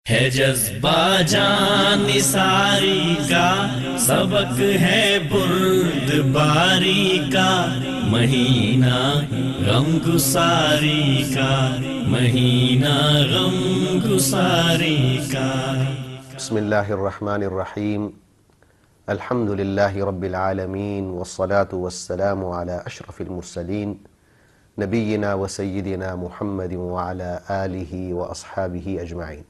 ہے جذبہ جان نثاری کا، سبق ہے بردباری کا، مہینہ غم گساری کا، مہینہ غم گساری کا۔ بسم اللہ الرحمن الرحیم، الحمد للہ رب العالمین، والصلاة والسلام علی اشرف المرسلین، نبینا و سیدنا محمد وعلی آلہ و اصحابہ اجمعین۔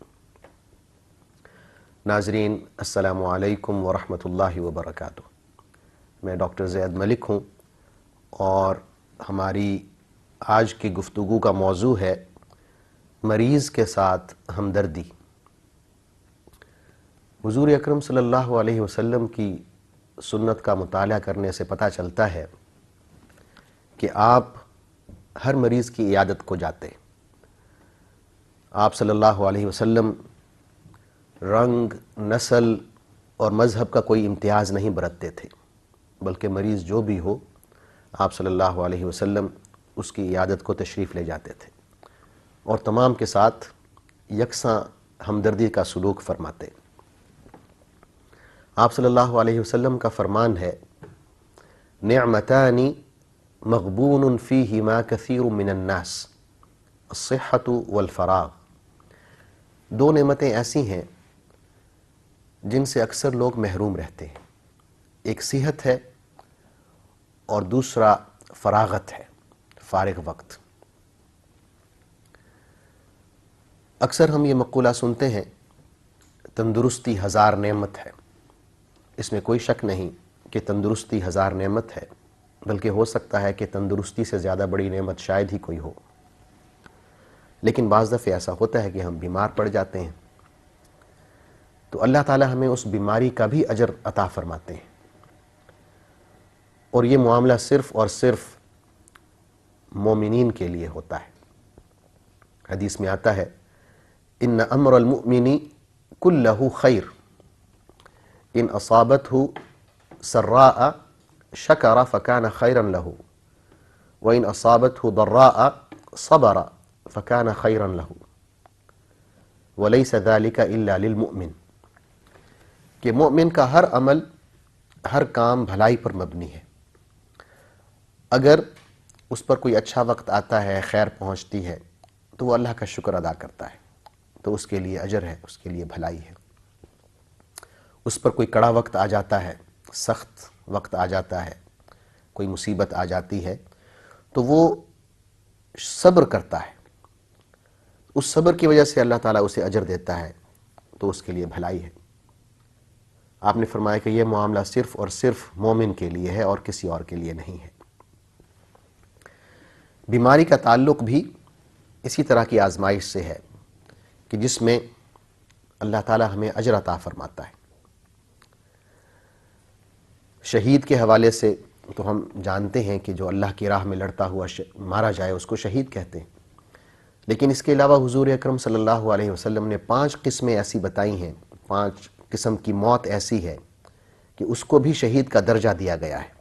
ناظرین السلام علیکم ورحمۃ اللہ وبرکاتہ۔ میں ڈاکٹر زید ملک ہوں اور ہماری آج کی گفتگو کا موضوع ہے مریض کے ساتھ ہمدردی۔ حضور اکرم صلی اللہ علیہ وسلم کی سنت کا مطالعہ کرنے سے پتہ چلتا ہے کہ آپ ہر مریض کی عیادت کو جاتے۔ آپ صلی اللہ علیہ وسلم رنگ، نسل اور مذہب کا کوئی امتیاز نہیں برتتے تھے، بلکہ مریض جو بھی ہو آپ صلی اللہ علیہ وسلم اس کی عیادت کو تشریف لے جاتے تھے اور تمام کے ساتھ یکساں ہمدردی کا سلوک فرماتے۔ آپ صلی اللہ علیہ وسلم کا فرمان ہے، نعمتان مغبون فیہما کثیر من الناس، الصحۃ والفراغ۔ دو نعمتیں ایسی ہیں جن سے اکثر لوگ محروم رہتے ہیں، ایک صحت ہے اور دوسرا فراغت ہے، فارغ وقت۔ اکثر ہم یہ مقولہ سنتے ہیں، تندرستی ہزار نعمت ہے۔ اس میں کوئی شک نہیں کہ تندرستی ہزار نعمت ہے، بلکہ ہو سکتا ہے کہ تندرستی سے زیادہ بڑی نعمت شاید ہی کوئی ہو۔ لیکن بعض دفعہ ایسا ہوتا ہے کہ ہم بیمار پڑ جاتے ہیں تو اللہ تعالی ہمیں اس بیماری کا بھی اجر عطا فرماتے ہیں، اور یہ معاملہ صرف اور صرف مومنین کے لیے ہوتا ہے۔ حدیث میں آتا ہے، ان امر المؤمن کلہ خیر، ان اصابتہ سراء شکر فکان خیرا لہ، وان اصابتہ ضراء صبر فکان خیرا لہ، ولیس ذلک الا للمؤمن۔ کہ مومن کا ہر عمل، ہر کام بھلائی پر مبنی ہے۔ اگر اس پر کوئی اچھا وقت آتا ہے، خیر پہنچتی ہے، تو وہ اللہ کا شکر ادا کرتا ہے، تو اس کے لیے اجر ہے، اس کے لیے بھلائی ہے۔ اس پر کوئی کڑا وقت آ جاتا ہے، سخت وقت آ جاتا ہے، کوئی مصیبت آ جاتی ہے، تو وہ صبر کرتا ہے، اس صبر کی وجہ سے اللہ تعالیٰ اسے اجر دیتا ہے، تو اس کے لیے بھلائی ہے۔ آپ نے فرمایا کہ یہ معاملہ صرف اور صرف مومن کے لیے ہے اور کسی اور کے لیے نہیں ہے۔ بیماری کا تعلق بھی اسی طرح کی آزمائش سے ہے کہ جس میں اللہ تعالیٰ ہمیں اجر عطا فرماتا ہے۔ شہید کے حوالے سے تو ہم جانتے ہیں کہ جو اللہ کی راہ میں لڑتا ہوا مارا جائے اس کو شہید کہتے ہیں، لیکن اس کے علاوہ حضور اکرم صلی اللہ علیہ وسلم نے 5 قسمیں ایسی بتائی ہیں، 5 قسم کی موت ایسی ہے کہ اس کو بھی شہید کا درجہ دیا گیا ہے۔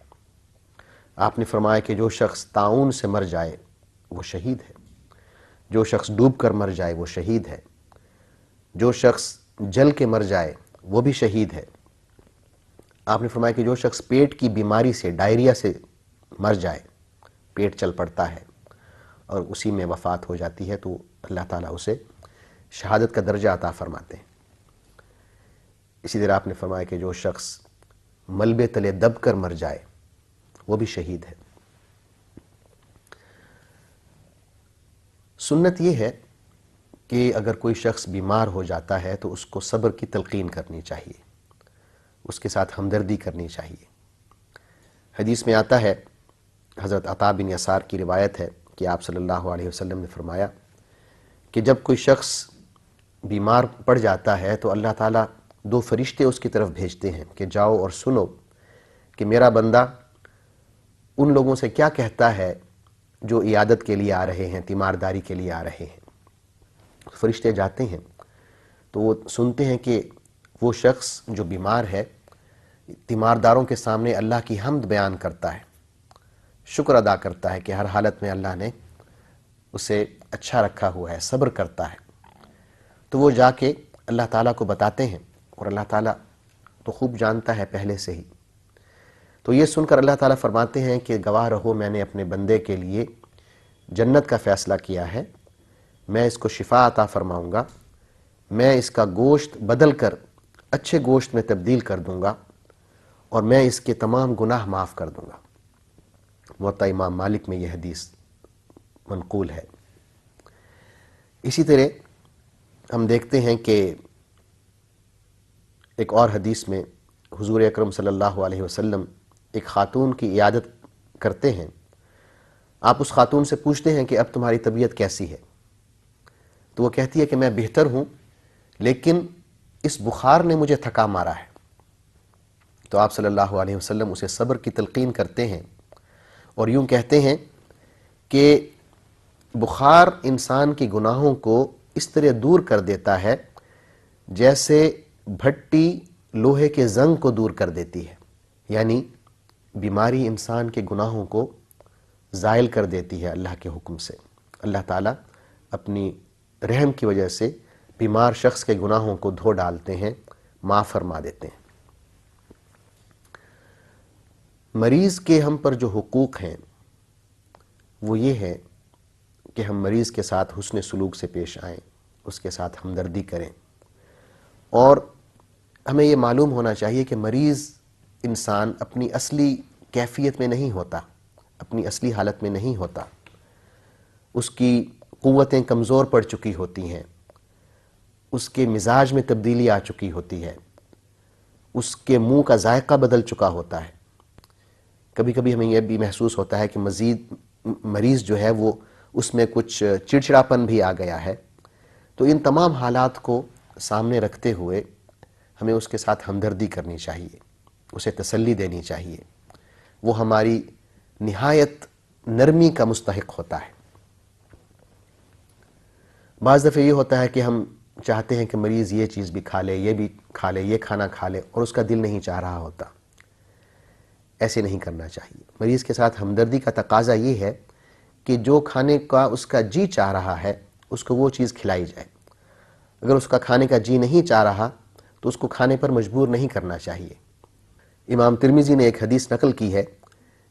آپ نے فرمایا کہ جو شخص طاعون سے مر جائے وہ شہید ہے، جو شخص ڈوب کر مر جائے وہ شہید ہے، جو شخص جل کے مر جائے وہ بھی شہید ہے۔ آپ نے فرمایا کہ جو شخص پیٹ کی بیماری سے، ڈائریا سے مر جائے، پیٹ چل پڑتا ہے اور اسی میں وفات ہو جاتی ہے، تو اللہ تعالیٰ اسے شہادت کا درجہ عطا فرماتے ہیں۔ اسی طرح آپ نے فرمایا کہ جو شخص ملبے تلے دب کر مر جائے وہ بھی شہید ہے۔ سنت یہ ہے کہ اگر کوئی شخص بیمار ہو جاتا ہے تو اس کو صبر کی تلقین کرنی چاہیے، اس کے ساتھ ہمدردی کرنی چاہیے۔ حدیث میں آتا ہے، حضرت عطا بن یسار کی روایت ہے کہ آپ صلی اللہ علیہ وسلم نے فرمایا کہ جب کوئی شخص بیمار پڑ جاتا ہے تو اللہ تعالیٰ 2 فرشتے اس کی طرف بھیجتے ہیں کہ جاؤ اور سنو کہ میرا بندہ ان لوگوں سے کیا کہتا ہے جو عیادت کے لیے آ رہے ہیں، تیمارداری کے لیے آ رہے ہیں۔ فرشتے جاتے ہیں تو وہ سنتے ہیں کہ وہ شخص جو بیمار ہے تیمارداروں کے سامنے اللہ کی حمد بیان کرتا ہے، شکر ادا کرتا ہے کہ ہر حالت میں اللہ نے اسے اچھا رکھا ہوا ہے، صبر کرتا ہے۔ تو وہ جا کے اللہ تعالیٰ کو بتاتے ہیں، اور اللہ تعالیٰ تو خوب جانتا ہے پہلے سے ہی. تو یہ سن کر اللہ تعالیٰ فرماتے ہیں کہ گواہ رہو میں نے اپنے بندے کے لیے جنت کا فیصلہ کیا ہے، میں اس کو شفا عطا فرماؤں گا، میں اس کا گوشت بدل کر اچھے گوشت میں تبدیل کر دوں گا، اور میں اس کے تمام گناہ معاف کر دوں گا. موطا امام مالک میں یہ حدیث منقول ہے. اسی طرح ہم دیکھتے ہیں کہ ایک اور حدیث میں حضور اکرم صلی اللہ علیہ وسلم ایک خاتون کی عیادت کرتے ہیں. آپ اس خاتون سے پوچھتے ہیں کہ اب تمہاری طبیعت کیسی ہے؟ تو وہ کہتی ہے کہ میں بہتر ہوں، لیکن اس بخار نے مجھے تھکا مارا ہے. تو آپ صلی اللہ علیہ وسلم اسے صبر کی تلقین کرتے ہیں اور یوں کہتے ہیں کہ بخار انسان کی گناہوں کو اس طرح دور کر دیتا ہے جیسے بھٹی لوہے کے زنگ کو دور کر دیتی ہے. یعنی بیماری انسان کے گناہوں کو زائل کر دیتی ہے اللہ کے حکم سے. اللہ تعالیٰ اپنی رحم کی وجہ سے بیمار شخص کے گناہوں کو دھو ڈالتے ہیں، معاف فرما دیتے ہیں. مریض کے ہم پر جو حقوق ہیں وہ یہ ہے کہ ہم مریض کے ساتھ حسن سلوک سے پیش آئیں، اس کے ساتھ ہمدردی کریں، اور ہمیں یہ معلوم ہونا چاہیے کہ مریض انسان اپنی اصلی کیفیت میں نہیں ہوتا، اپنی اصلی حالت میں نہیں ہوتا. اس کی قوتیں کمزور پڑ چکی ہوتی ہیں، اس کے مزاج میں تبدیلی آ چکی ہوتی ہے، اس کے منہ کا ذائقہ بدل چکا ہوتا ہے. کبھی کبھی ہمیں یہ بھی محسوس ہوتا ہے کہ مریض جو ہے وہ اس میں کچھ چڑچڑاپن بھی آ گیا ہے. تو ان تمام حالات کو سامنے رکھتے ہوئے ہمیں اس کے ساتھ ہمدردی کرنی چاہیے، اسے تسلی دینی چاہیے. وہ ہماری نہایت نرمی کا مستحق ہوتا ہے. بعض دفعہ یہ ہوتا ہے کہ ہم چاہتے ہیں کہ مریض یہ چیز بھی کھا لے، یہ بھی کھا لے، یہ کھانا کھا لے، اور اس کا دل نہیں چاہ رہا ہوتا. ایسے نہیں کرنا چاہیے. مریض کے ساتھ ہمدردی کا تقاضا یہ ہے کہ جو کھانے کا اس کا جی چاہ رہا ہے اس کو وہ چیز کھلائی جائے. اگر اس کا کھانے کا جی نہیں چاہ رہا تو اس کو کھانے پر مجبور نہیں کرنا چاہیے. امام ترمذی نے ایک حدیث نقل کی ہے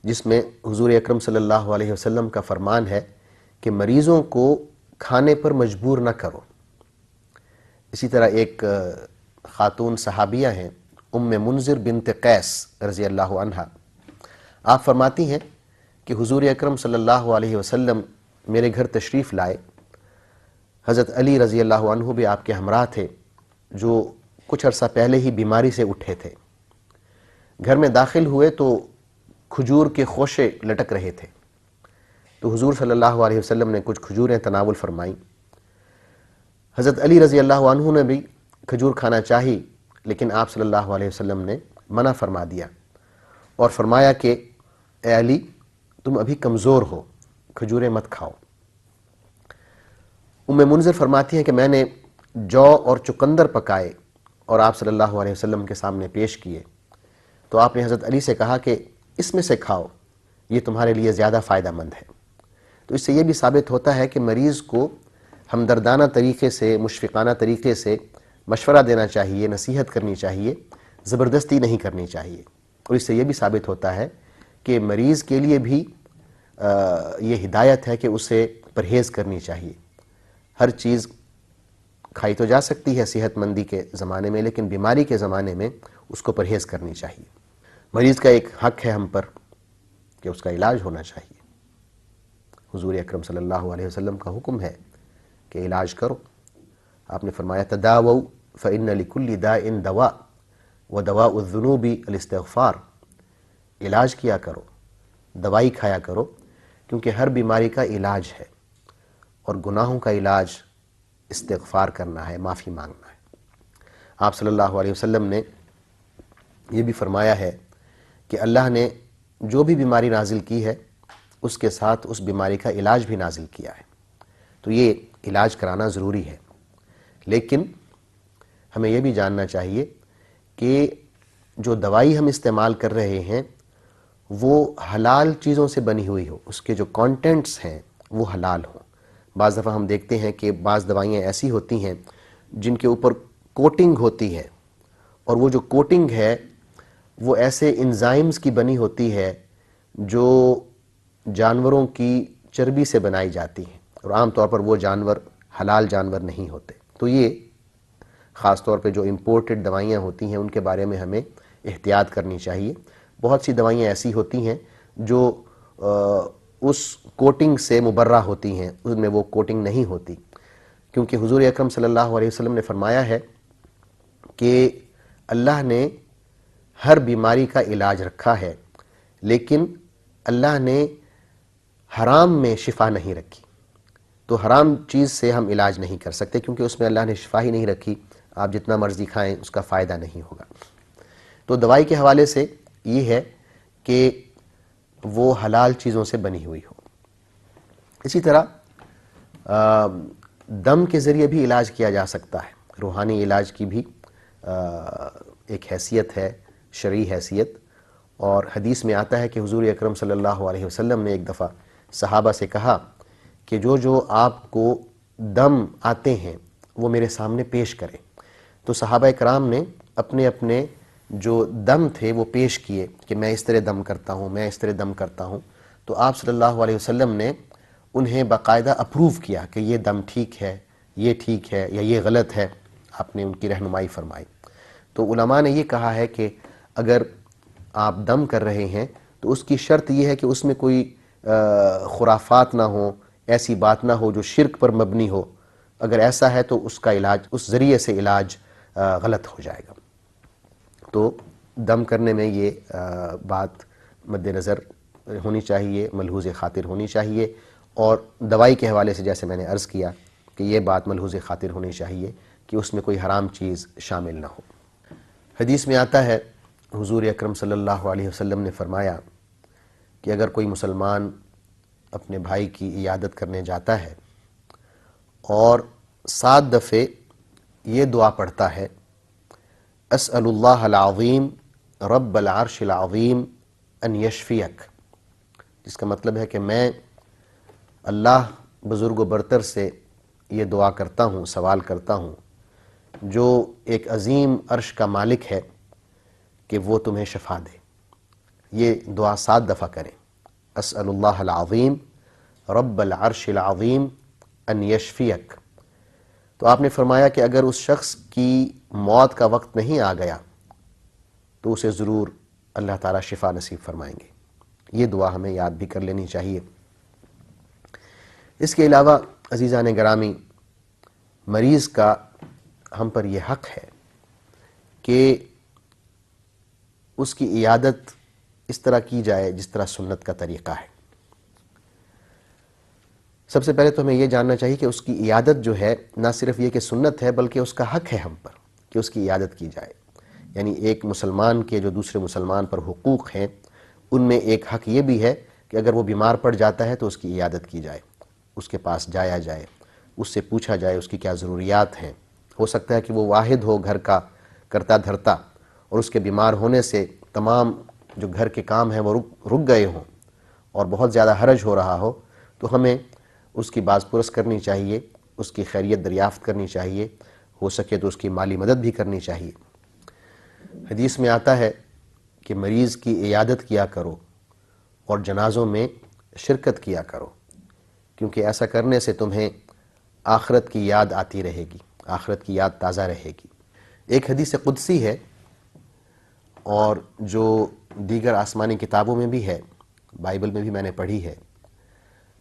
جس میں حضور اکرم صلی اللہ علیہ وسلم کا فرمان ہے کہ مریضوں کو کھانے پر مجبور نہ کرو. اسی طرح ایک خاتون صحابیہ ہیں ام منذر بنت قیس رضی اللہ عنہا. آپ فرماتی ہیں کہ حضور اکرم صلی اللہ علیہ وسلم میرے گھر تشریف لائے. حضرت علی رضی اللہ عنہ بھی آپ کے ہمراہ تھے جو کچھ عرصہ پہلے ہی بیماری سے اٹھے تھے. گھر میں داخل ہوئے تو کھجور کے خوشے لٹک رہے تھے. تو حضور صلی اللہ علیہ وسلم نے کچھ کھجوریں تناول فرمائیں. حضرت علی رضی اللہ عنہ نے بھی کھجور کھانا چاہی، لیکن آپ صلی اللہ علیہ وسلم نے منع فرما دیا اور فرمایا کہ اے علی تم ابھی کمزور ہو، کھجوریں مت کھاؤ. ام منذر فرماتی ہیں کہ میں نے جو اور چقندر پکائے اور آپ صلی اللہ علیہ وسلم کے سامنے پیش کیے. تو آپ نے حضرت علی سے کہا کہ اس میں سے کھاؤ، یہ تمہارے لیے زیادہ فائدہ مند ہے. تو اس سے یہ بھی ثابت ہوتا ہے کہ مریض کو ہمدردانہ طریقے سے، مشفقانہ طریقے سے مشورہ دینا چاہیے، نصیحت کرنی چاہیے، زبردستی نہیں کرنی چاہیے. اور اس سے یہ بھی ثابت ہوتا ہے کہ مریض کے لیے بھی یہ ہدایت ہے کہ اسے پرہیز کرنی چاہیے. ہر چیز کھائی تو جا سکتی ہے صحت مندی کے زمانے میں، لیکن بیماری کے زمانے میں اس کو پرہیز کرنی چاہیے. مریض کا ایک حق ہے ہم پر کہ اس کا علاج ہونا چاہیے. حضور اکرم صلی اللہ علیہ وسلم کا حکم ہے کہ علاج کرو. آپ نے فرمایا تداووا فإن لكل داء دواء ودواء الذنوب الاستغفار. علاج کیا کرو، دوائی کھایا کرو، کیونکہ ہر بیماری کا علاج ہے، اور گناہوں کا علاج استغفار کرنا ہے، معافی مانگنا ہے. آپ صلی اللہ علیہ وسلم نے یہ بھی فرمایا ہے کہ اللہ نے جو بھی بیماری نازل کی ہے اس کے ساتھ اس بیماری کا علاج بھی نازل کیا ہے. تو یہ علاج کرانا ضروری ہے، لیکن ہمیں یہ بھی جاننا چاہیے کہ جو دوائی ہم استعمال کر رہے ہیں وہ حلال چیزوں سے بنی ہوئی ہو، اس کے جو کانٹینٹس ہیں وہ حلال ہوں. بعض دفعہ ہم دیکھتے ہیں کہ بعض دوائیاں ایسی ہوتی ہیں جن کے اوپر کوٹنگ ہوتی ہے، اور وہ جو کوٹنگ ہے وہ ایسے انزائمز کی بنی ہوتی ہے جو جانوروں کی چربی سے بنائی جاتی ہیں، اور عام طور پر وہ جانور حلال جانور نہیں ہوتے. تو یہ خاص طور پہ جو امپورٹڈ دوائیاں ہوتی ہیں ان کے بارے میں ہمیں احتیاط کرنی چاہیے. بہت سی دوائیاں ایسی ہوتی ہیں جو اس کوٹنگ سے مبرہ ہوتی ہیں، ان میں وہ کوٹنگ نہیں ہوتی، کیونکہ حضور اکرم صلی اللہ علیہ وسلم نے فرمایا ہے کہ اللہ نے ہر بیماری کا علاج رکھا ہے، لیکن اللہ نے حرام میں شفا نہیں رکھی. تو حرام چیز سے ہم علاج نہیں کر سکتے، کیونکہ اس میں اللہ نے شفا ہی نہیں رکھی. آپ جتنا مرضی کھائیں اس کا فائدہ نہیں ہوگا. تو دوائی کے حوالے سے یہ ہے کہ وہ حلال چیزوں سے بنی ہوئی ہو. اسی طرح دم کے ذریعے بھی علاج کیا جا سکتا ہے. روحانی علاج کی بھی ایک حیثیت ہے، شرعی حیثیت. اور حدیث میں آتا ہے کہ حضور اکرم صلی اللہ علیہ وسلم نے ایک دفعہ صحابہ سے کہا کہ جو آپ کو دم آتے ہیں وہ میرے سامنے پیش کریں. تو صحابہ کرام نے اپنے اپنے جو دم تھے وہ پیش کیے کہ میں اس طرح دم کرتا ہوں، میں اس طرح دم کرتا ہوں. تو آپ صلی اللہ علیہ وسلم نے انہیں باقاعدہ اپروو کیا کہ یہ دم ٹھیک ہے، یہ ٹھیک ہے، یا یہ غلط ہے. آپ نے ان کی رہنمائی فرمائی. تو علماء نے یہ کہا ہے کہ اگر آپ دم کر رہے ہیں تو اس کی شرط یہ ہے کہ اس میں کوئی خرافات نہ ہو، ایسی بات نہ ہو جو شرک پر مبنی ہو. اگر ایسا ہے تو اس کا علاج، اس ذریعے سے علاج غلط ہو جائے گا. تو دم کرنے میں یہ بات مد نظر ہونی چاہیے، ملحوظ خاطر ہونی چاہیے. اور دوائی کے حوالے سے جیسے میں نے عرض کیا کہ یہ بات ملحوظ خاطر ہونی چاہیے کہ اس میں کوئی حرام چیز شامل نہ ہو. حدیث میں آتا ہے حضور اکرم صلی اللہ علیہ وسلم نے فرمایا کہ اگر کوئی مسلمان اپنے بھائی کی عیادت کرنے جاتا ہے اور 7 دفعے یہ دعا پڑھتا ہے، اسأل اللہ العظیم رب العرش العظیم ان یشفیک، جس کا مطلب ہے کہ میں اللہ بزرگ و برتر سے یہ دعا کرتا ہوں، سوال کرتا ہوں جو ایک عظیم عرش کا مالک ہے کہ وہ تمہیں شفا دے. یہ دعا 7 دفعہ کریں، اسأل اللہ العظیم رب العرش العظیم ان یشفیک. تو آپ نے فرمایا کہ اگر اس شخص کی موت کا وقت نہیں آ گیا تو اسے ضرور اللہ تعالیٰ شفا نصیب فرمائیں گے. یہ دعا ہمیں یاد بھی کر لینی چاہیے. اس کے علاوہ عزیزان گرامی، مریض کا ہم پر یہ حق ہے کہ اس کی عیادت اس طرح کی جائے جس طرح سنت کا طریقہ ہے. سب سے پہلے تو ہمیں یہ جاننا چاہیے کہ اس کی عیادت جو ہے نہ صرف یہ کہ سنت ہے بلکہ اس کا حق ہے ہم پر کہ اس کی عیادت کی جائے. یعنی ایک مسلمان کے جو دوسرے مسلمان پر حقوق ہیں ان میں ایک حق یہ بھی ہے کہ اگر وہ بیمار پڑ جاتا ہے تو اس کی عیادت کی جائے، اس کے پاس جایا جائے، اس سے پوچھا جائے اس کی کیا ضروریات ہیں. ہو سکتا ہے کہ وہ واحد ہو گھر کا کرتا دھرتا اور اس کے بیمار ہونے سے تمام جو گھر کے کام ہیں وہ رک گئے ہوں اور بہت زیادہ حرج ہو رہا ہو، تو ہمیں اس کی باز پرس کرنی چاہیے، اس کی خیریت دریافت کرنی چاہیے، ہو سکے تو اس کی مالی مدد بھی کرنی چاہیے. حدیث میں آتا ہے کہ مریض کی عیادت کیا کرو اور جنازوں میں شرکت کیا کرو، کیونکہ ایسا کرنے سے تمہیں آخرت کی یاد آتی رہے گی، آخرت کی یاد تازہ رہے گی. ایک حدیث قدسی ہے اور جو دیگر آسمانی کتابوں میں بھی ہے، بائبل میں بھی میں نے پڑھی ہے.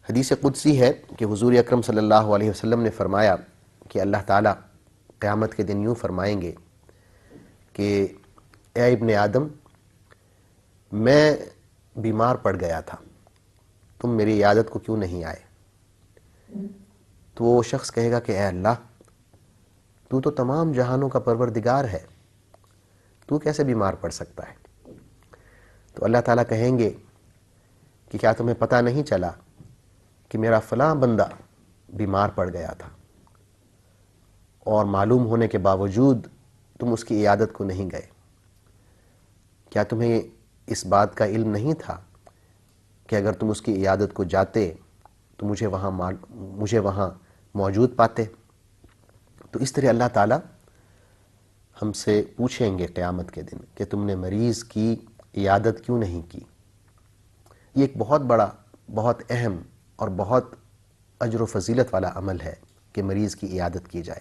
حدیث قدسی ہے کہ حضور اکرم صلی اللہ علیہ وسلم نے فرمایا کہ اللہ تعالیٰ قیامت کے دن یوں فرمائیں گے کہ اے ابن آدم، میں بیمار پڑ گیا تھا، تم میری عیادت کو کیوں نہیں آئے؟ تو وہ شخص کہے گا کہ اے اللہ، تو تمام جہانوں کا پروردگار ہے، تو کیسے بیمار پڑ سکتا ہے؟ تو اللہ تعالیٰ کہیں گے کہ کیا تمہیں پتہ نہیں چلا کہ میرا فلاں بندہ بیمار پڑ گیا تھا اور معلوم ہونے کے باوجود تم اس کی عیادت کو نہیں گئے؟ کیا تمہیں اس بات کا علم نہیں تھا کہ اگر تم اس کی عیادت کو جاتے تو مجھے وہاں موجود پاتے؟ تو اس طرح اللہ تعالیٰ ہم سے پوچھیں گے قیامت کے دن کہ تم نے مریض کی عیادت کیوں نہیں کی۔ یہ ایک بہت بڑا، بہت اہم اور بہت اجر و فضیلت والا عمل ہے کہ مریض کی عیادت کی جائے۔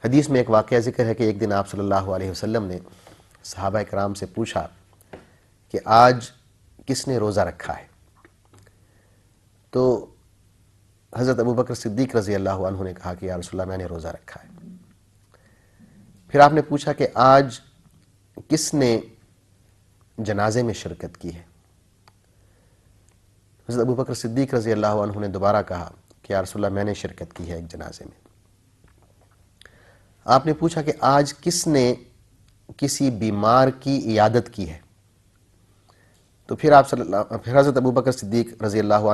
حدیث میں ایک واقعہ ذکر ہے کہ ایک دن آپ صلی اللہ علیہ وسلم نے صحابہ کرام سے پوچھا کہ آج کس نے روزہ رکھا ہے؟ تو حضرت ابوبکر صدیق رضی اللہ عنہ نے کہا کہ یا رسول اللہ میں نے روزہ رکھا ہے۔ پھر آپ نے پوچھا کہ آج کس نے جنازے میں شرکت کی ہے؟ حضرت ابوبکر صدیق رضی اللہ عنہ نے دوبارہ کہا کہ یا رسول اللہ میں نے شرکت کی ہے ایک جنازے میں۔ آپ نے پوچھا کہ آج کس نے کسی بیمار کی عیادت کی ہے؟ تو پھر حضرت ابوبکر صدیق رضی اللہ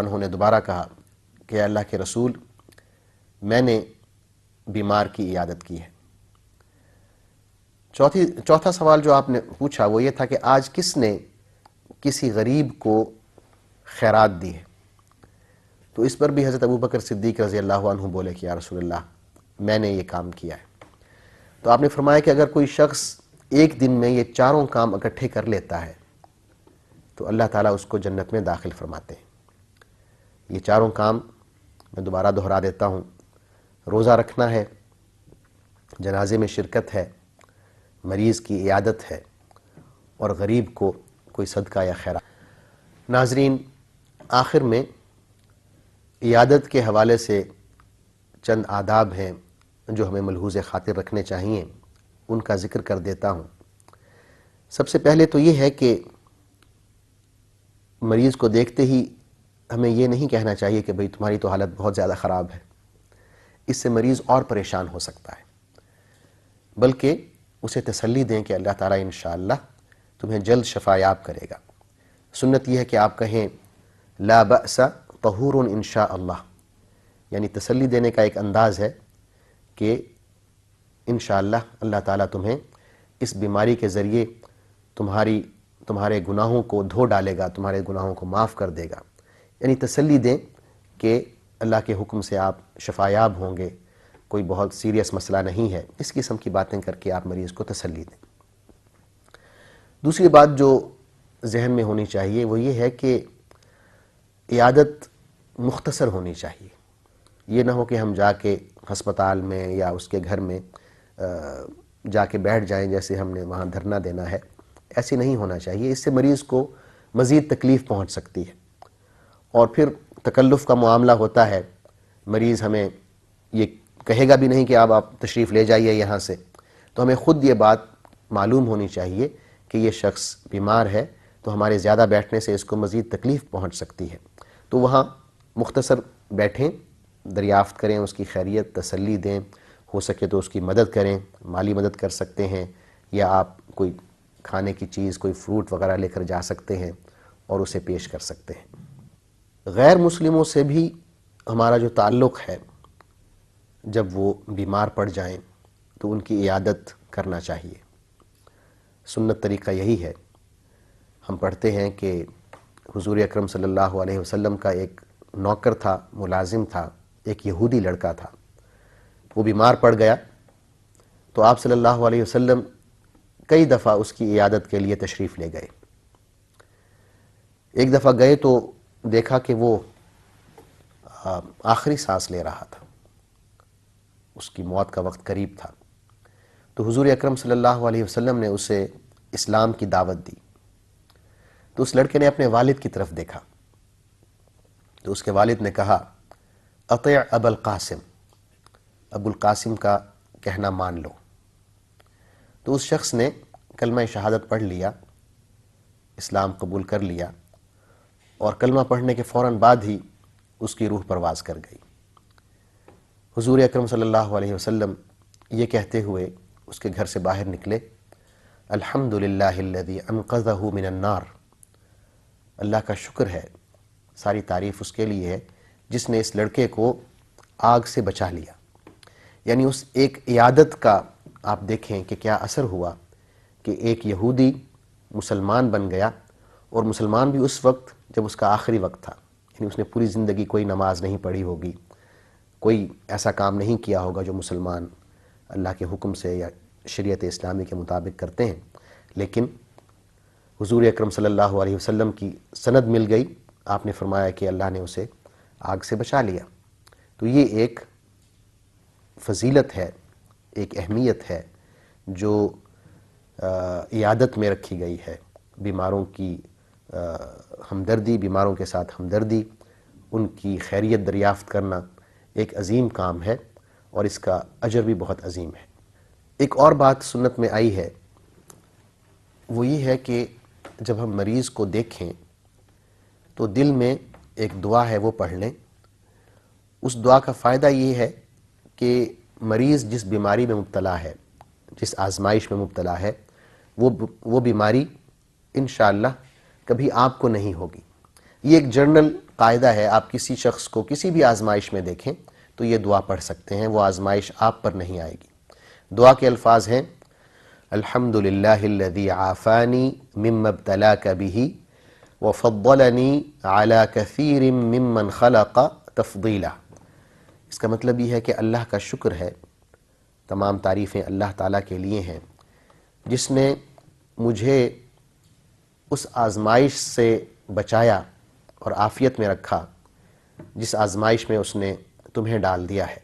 عنہ نے دوبارہ کہا کہ اے اللہ کے رسول میں نے بیمار کی عیادت کی ہے۔ چوتھا سوال جو آپ نے پوچھا وہ یہ تھا کہ آج کس نے کسی غریب کو خیرات دی ہے؟ تو اس پر بھی حضرت ابوبکر صدیق رضی اللہ عنہ بولے کہ یا رسول اللہ میں نے یہ کام کیا ہے۔ تو آپ نے فرمایا کہ اگر کوئی شخص ایک دن میں یہ چاروں کام اکٹھے کر لیتا ہے تو اللہ تعالیٰ اس کو جنت میں داخل فرماتے ہیں۔ یہ چاروں کام میں دوبارہ دہرا دیتا ہوں، روزہ رکھنا ہے، جنازے میں شرکت ہے، مریض کی عیادت ہے، اور غریب کو کوئی صدقہ یا خیرات۔ ناظرین، آخر میں عیادت کے حوالے سے چند آداب ہیں جو ہمیں ملحوظ خاطر رکھنے چاہیے، ان کا ذکر کر دیتا ہوں۔ سب سے پہلے تو یہ ہے کہ مریض کو دیکھتے ہی ہمیں یہ نہیں کہنا چاہیے کہ بھئی تمہاری تو حالت بہت زیادہ خراب ہے، اس سے مریض اور پریشان ہو سکتا ہے، بلکہ اسے تسلی دیں کہ اللہ تعالیٰ انشاءاللہ تمہیں جلد شفا یاب کرے گا۔ سنت یہ ہے کہ آپ کہیں لا بأس طہور انشاء اللہ، یعنی تسلی دینے کا ایک انداز ہے کہ انشاءاللہ اللہ تعالیٰ تمہیں اس بیماری کے ذریعے تمہارے گناہوں کو دھو ڈالے گا، تمہارے گناہوں کو معاف کر دے گا، یعنی تسلی دیں کہ اللہ کے حکم سے آپ شفایاب ہوں گے، کوئی بہت سیریس مسئلہ نہیں ہے۔ اس قسم کی باتیں کر کے آپ مریض کو تسلی دیں۔ دوسری بات جو ذہن میں ہونی چاہیے وہ یہ ہے کہ عیادت مختصر ہونی چاہیے۔ یہ نہ ہو کہ ہم جا کے ہسپتال میں یا اس کے گھر میں جا کے بیٹھ جائیں جیسے ہم نے وہاں دھرنا دینا ہے، ایسے نہیں ہونا چاہیے۔ اس سے مریض کو مزید تکلیف پہنچ سکتی ہے، اور پھر تکلف کا معاملہ ہوتا ہے، مریض ہمیں یہ کہے گا بھی نہیں کہ آپ تشریف لے جائیے یہاں سے، تو ہمیں خود یہ بات معلوم ہونی چاہیے کہ یہ شخص بیمار ہے تو ہمارے زیادہ بیٹھنے سے اس کو مزید تکلیف پہنچ سکتی ہے، تو وہاں مختصر بیٹھیں، دریافت کریں اس کی خیریت، تسلی دیں، ہو سکے تو اس کی مدد کریں، مالی مدد کر سکتے ہیں، یا آپ کوئی کھانے کی چیز، کوئی فروٹ وغیرہ لے کر جا سکتے ہیں اور اسے پیش کر سکتے ہیں۔ غیر مسلموں سے بھی ہمارا جو تعلق ہے، جب وہ بیمار پڑ جائیں تو ان کی عیادت کرنا چاہیے۔ سنت طریقہ یہی ہے۔ ہم پڑھتے ہیں کہ حضور اکرم صلی اللہ علیہ وسلم کا ایک نوکر تھا، ملازم تھا، ایک یہودی لڑکا تھا، وہ بیمار پڑ گیا تو آپ صلی اللہ علیہ وسلم کئی دفعہ اس کی عیادت کے لیے تشریف لے گئے۔ ایک دفعہ گئے تو دیکھا کہ وہ آخری سانس لے رہا تھا، اس کی موت کا وقت قریب تھا، تو حضور اکرم صلی اللہ علیہ وسلم نے اسے اسلام کی دعوت دی۔ تو اس لڑکے نے اپنے والد کی طرف دیکھا تو اس کے والد نے کہا اطیع ابا القاسم، ابو القاسم کا کہنا مان لو۔ تو اس شخص نے کلمہ شہادت پڑھ لیا، اسلام قبول کر لیا، اور کلمہ پڑھنے کے فوراً بعد ہی اس کی روح پرواز کر گئی۔ حضور اکرم صلی اللہ علیہ وسلم یہ کہتے ہوئے اس کے گھر سے باہر نکلے، الحمدللہ الذی انقذہ من النار، اللہ کا شکر ہے، ساری تعریف اس کے لیے ہے جس نے اس لڑکے کو آگ سے بچا لیا۔ یعنی اس ایک عیادت کا آپ دیکھیں کہ کیا اثر ہوا کہ ایک یہودی مسلمان بن گیا، اور مسلمان بھی اس وقت جب اس کا آخری وقت تھا، یعنی اس نے پوری زندگی کوئی نماز نہیں پڑھی ہوگی، کوئی ایسا کام نہیں کیا ہوگا جو مسلمان اللہ کے حکم سے یا شریعت اسلامی کے مطابق کرتے ہیں، لیکن حضور اکرم صلی اللہ علیہ وسلم کی سند مل گئی، آپ نے فرمایا کہ اللہ نے اسے آگ سے بچا لیا۔ تو یہ ایک فضیلت ہے، ایک اہمیت ہے جو عیادت میں رکھی گئی ہے، بیماروں کی ہمدردی، بیماروں کے ساتھ ہمدردی، ان کی خیریت دریافت کرنا ایک عظیم کام ہے اور اس کا اجر بھی بہت عظیم ہے۔ ایک اور بات سنت میں آئی ہے، وہ یہ ہے کہ جب ہم مریض کو دیکھیں تو دل میں ایک دعا ہے وہ پڑھ لیں۔ اس دعا کا فائدہ یہ ہے کہ مریض جس بیماری میں مبتلا ہے، جس آزمائش میں مبتلا ہے، وہ بیماری انشاءاللہ کبھی آپ کو نہیں ہوگی۔ یہ ایک جنرل قاعدہ ہے، آپ کسی شخص کو کسی بھی آزمائش میں دیکھیں تو یہ دعا پڑھ سکتے ہیں، وہ آزمائش آپ پر نہیں آئے گی۔ دعا کے الفاظ ہیں: الحمدللہ الذی عافانی مما ابتلاک بہ وفضلنی علی کثیر ممن خلق تفضیلا۔ اس کا مطلب یہ ہے کہ اللہ کا شکر ہے، تمام تعریفیں اللہ تعالیٰ کے لیے ہیں جس نے مجھے اس آزمائش سے بچایا اور عافیت میں رکھا جس آزمائش میں اس نے تمہیں ڈال دیا ہے،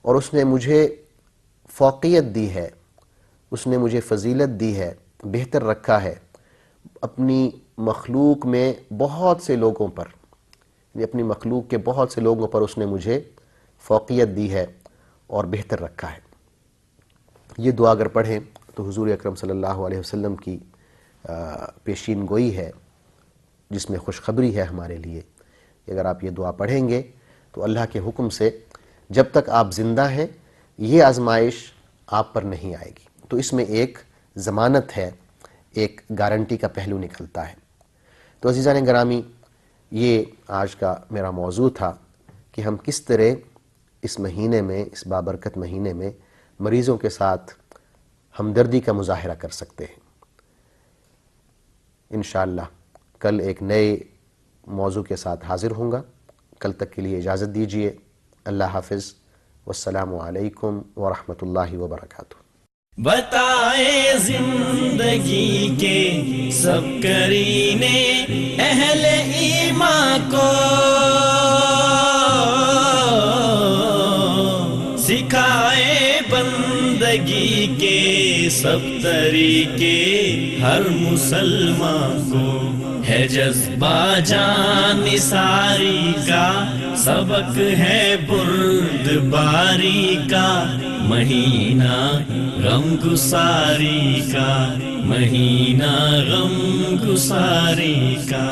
اور اس نے مجھے فوقیت دی ہے، اس نے مجھے فضیلت دی ہے، بہتر رکھا ہے اپنی مخلوق میں بہت سے لوگوں پر، اپنی مخلوق کے بہت سے لوگوں پر اس نے مجھے فوقیت دی ہے اور بہتر رکھا ہے۔ یہ دعا اگر پڑھیں تو حضور اکرم صلی اللہ علیہ وسلم کی پیشین گوئی ہے جس میں خوشخبری ہے ہمارے لیے کہ اگر آپ یہ دعا پڑھیں گے تو اللہ کے حکم سے جب تک آپ زندہ ہیں یہ آزمائش آپ پر نہیں آئے گی۔ تو اس میں ایک ضمانت ہے، ایک گارنٹی کا پہلو نکلتا ہے۔ تو عزیزان گرامی، یہ آج کا میرا موضوع تھا کہ ہم کس طرح اس مہینے میں، اس بابرکت مہینے میں مریضوں کے ساتھ ہمدردی کا مظاہرہ کر سکتے ہیں۔ انشاءاللہ کل ایک نئے موضوع کے ساتھ حاضر ہوں گا۔ کل تک کے لیے اجازت دیجیے۔ اللہ حافظ، والسلام علیکم ورحمۃ اللہ وبرکاتہ۔ بتائے زندگی کے سب کرینے اہل ایمان کو، سکھائے بندگی کے سب طریقے ہر مسلمان کو، ہے جذبہ جان نثاری کا، سبق ہے بردباری کا، مہینہ غم گساری کا، مہینہ غم گساری کا۔